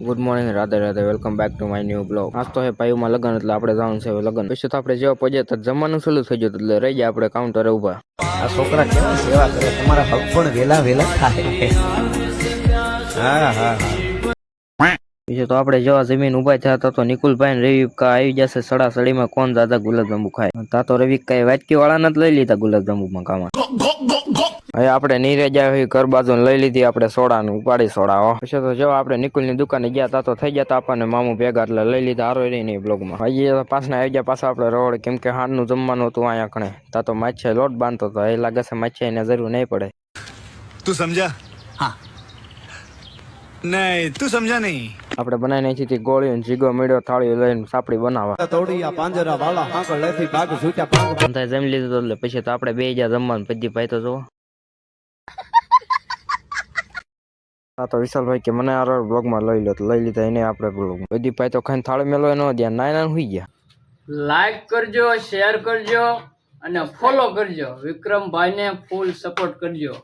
Good morning, Radhe Radhe, welcome back to my new blog. આજ તો હે પાયુમાં લગન, એટલે આપણે જવાનું છે લગન. પછી તો આપણે જેવા પહોંચ્યા તો જમવાનું ચાલુ થઈ ગયું, એટલે રહી ગયા આપણે કાઉન્ટરે ઊભા. આ છોકરા કેવા સેવા કરે, તમારા હક પણ વેલા વેલા થાય. હા હા પછી તો આપણે જેવા જમીન ઉભા થયા હતા તો નિકુલભાઈ ને રવિકા આવી જશે સડાસડીમાં, કોણ દાદા ગુલાબજાંબુ ખાય. તા તો રવિકા વાટકી વાળાને જ લઈ લીધા ગુલાબજાંબુમાં કામાં. હવે આપણે નીરે જાય હોય ઘર બાજુ લઈ લીધી આપણે સોડાનું ઉપાડી સોડા. પછી તો જો આપણે નિકુલની દુકાને ગયા તા તો થઈ ગયા તા આપણને મામું ભેગા, એટલે લઈ લીધા હારો રહી નહીં બ્લોગમાં. હજી પાછા આવી ગયા પાછા આપણે રોડ, કેમ કે હારનું જમવાનું હતું અહીંયા કણે. તા તો માછે લોટ બાંધતો હતો, એ લાગે છે માછે એને જરૂર નહીં પડે. તું સમજા? હા નહીં, તું સમજા નહીં. આપણે બનાવી નાખી હતી ગોળી, જીગો મીડો થાળી લઈને સાપડી બનાવવા. તોડિયા પાંજરા વાળા હાંકળ લેથી બાગ છૂટ્યા પાંગ. અંધાય જમી લીધું એટલે પછી તો આપણે બે જ્યાં જમવાનું પજી ભાઈ તો જોવો. હા તો વિશાલભાઈ કે મને આ બ્લોગમાં લઈ લો, લઈ લીધા એને આપણે બ્લોગ. બધી ભાઈ તો ખાઈને થાળી મેલો એનો ધ્યાન નાના હુઈ ગયા. લાઈક કરજો, શેર કરજો અને ફોલો કરજો. વિક્રમભાઈને ફૂલ સપોર્ટ કરજો.